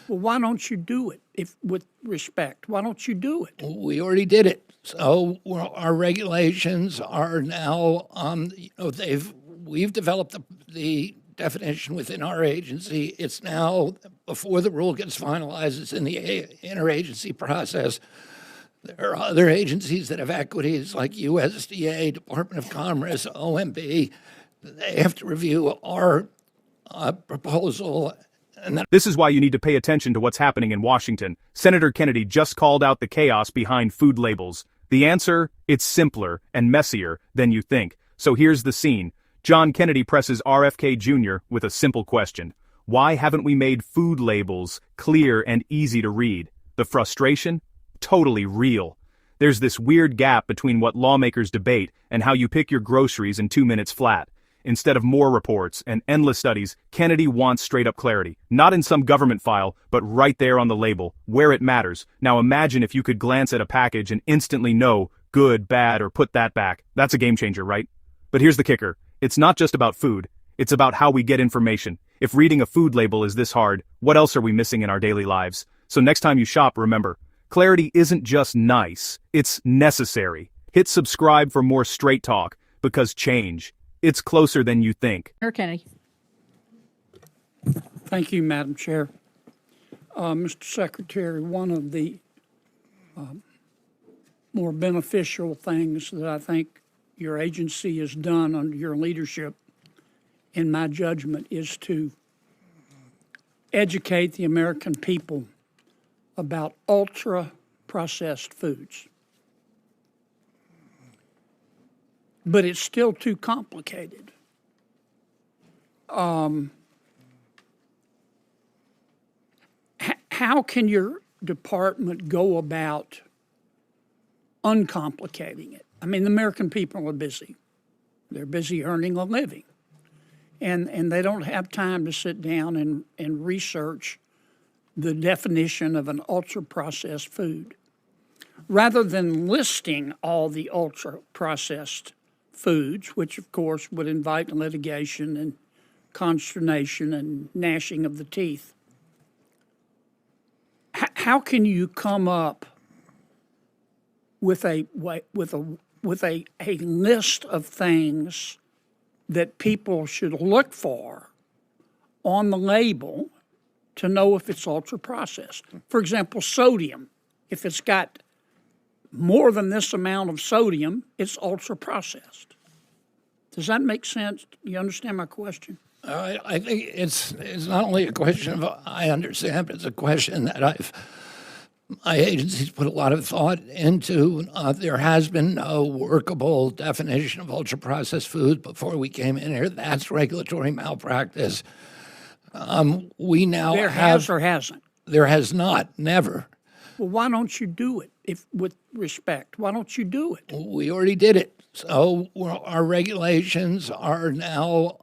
Well, why don't you do it? If with respect, why don't you do it? We already did it. So our regulations are now, we've developed the definition within our agency. It's now, before the rule gets finalized, it's in the interagency process. There are other agencies that have equities like USDA, Department of Commerce, OMB. They have to review our proposal. This is why you need to pay attention to what's happening in Washington. Senator Kennedy just called out the chaos behind food labels. The answer? It's simpler and messier than you think. So here's the scene. John Kennedy presses RFK Jr. with a simple question. Why haven't we made food labels clear and easy to read? The frustration? Totally real. There's this weird gap between what lawmakers debate and how you pick your groceries in 2 minutes flat. Instead of more reports and endless studies, Kennedy wants straight-up clarity. Not in some government file, but right there on the label, where it matters. Now imagine if you could glance at a package and instantly know good, bad, or put that back. That's a game changer, right? But here's the kicker. It's not just about food. It's about how we get information. If reading a food label is this hard, what else are we missing in our daily lives? So next time you shop, remember, clarity isn't just nice, it's necessary. Hit subscribe for more straight talk, because change, it's closer than you think. Mayor Kennedy. Thank you, Madam Chair. Mr. Secretary, one of the more beneficial things that I think your agency has done under your leadership, in my judgment, is to educate the American people about ultra-processed foods. But it's still too complicated. How can your department go about uncomplicating it? I mean, the American people are busy. They're busy earning a living. And they don't have time to sit down and research the definition of an ultra-processed food. Rather than listing all the ultra-processed foods, which of course would invite litigation and consternation and gnashing of the teeth, how can you come up with a list of things that people should look for on the label to know if it's ultra-processed? For example, sodium. If it's got more than this amount of sodium, it's ultra-processed. Does that make sense? You understand my question? I think it's not only a question of I understand, but it's a question that my agency's put a lot of thought into. There has been no workable definition of ultra-processed food before we came in here. That's regulatory malpractice. We now there has or hasn't? There has not, never. Well, why don't you do it? If with respect, why don't you do it? We already did it. So our regulations are now,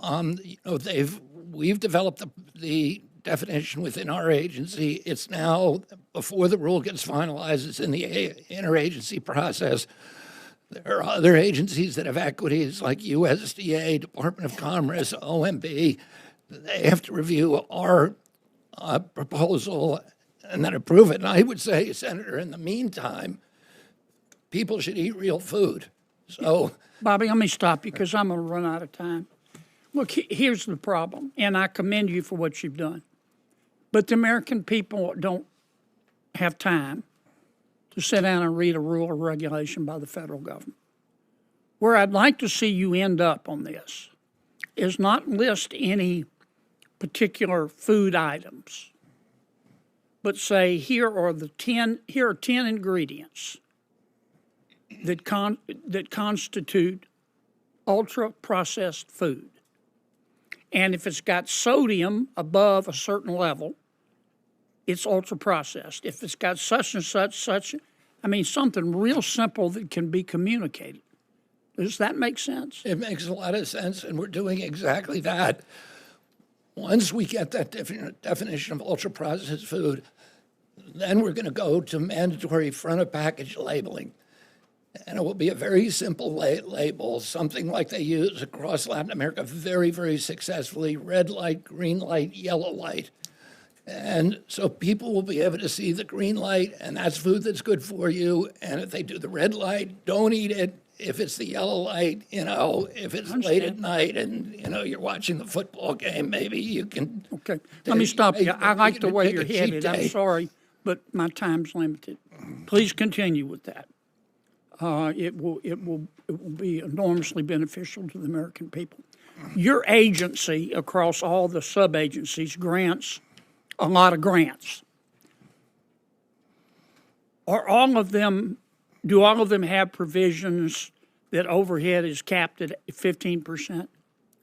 we've developed the definition within our agency. It's now, before the rule gets finalized, it's in the interagency process. There are other agencies that have equities like USDA, Department of Commerce, OMB. They have to review our proposal and then approve it. And I would say, Senator, in the meantime, people should eat real food. So, Bobby, let me stop you because I'm going to run out of time. Look, here's the problem, and I commend you for what you've done. But the American people don't have time to sit down and read a rule or regulation by the federal government. Where I'd like to see you end up on this is not list any particular food items, but say here are 10 ingredients that constitute ultra-processed food. And if it's got sodium above a certain level, it's ultra-processed. If it's got such and such, something real simple that can be communicated. Does that make sense? It makes a lot of sense, and we're doing exactly that. Once we get that definition of ultra-processed food, then we're going to go to mandatory front-of-package labeling. And it will be a very simple label, something like they use across Latin America very, very successfully, red light, green light, yellow light. And so people will be able to see the green light, and that's food that's good for you. And if they do the red light, don't eat it. If it's the yellow light, if it's late at night and, you're watching the football game, maybe you can. Okay, let me stop you. I like the way take you're a cheat headed. I'm day. sorry, but my time's limited. Please continue with that. It will be enormously beneficial to the American people. Your agency, across all the sub-agencies, grants a lot of grants. Are all of them? Do all of them have provisions that overhead is capped at 15%?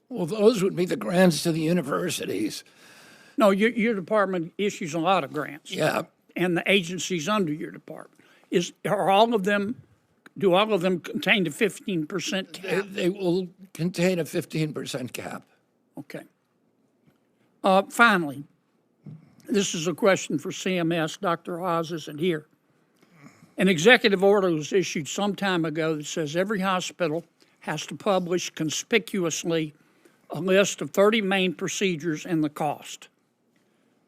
Well, those would be the grants to the universities. No, your department issues a lot of grants. Yeah. And the agencies under your department. Are all of them? Do all of them contain the 15% cap? They will contain a 15% cap. Okay. Finally, this is a question for CMS. Dr. Oz isn't here. An executive order was issued some time ago that says every hospital has to publish conspicuously a list of 30 main procedures and the cost.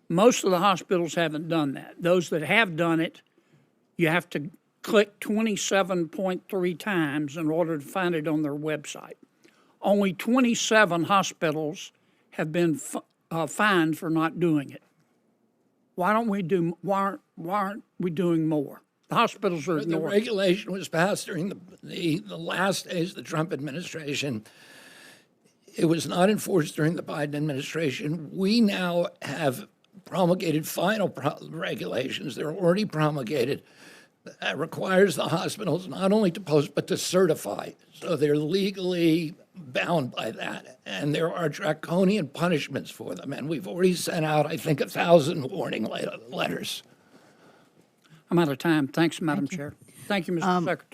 Most of the hospitals haven't done that. Those that have done it, you have to click 27.3 times in order to find it on their website. Only 27 hospitals have been fined for not doing it. Why aren't we doing more? The hospitals are The ignoring it. regulation was passed during the last days of the Trump administration. It was not enforced during the Biden administration. We now have promulgated final regulations. They're already promulgated. That requires the hospitals not only to post, but to certify. So they're legally bound by that. And there are draconian punishments for them. And we've already sent out, I think, 1,000 warning letters. I'm out of time. Thanks, Madam Chair. Thank you, Mr. Secretary.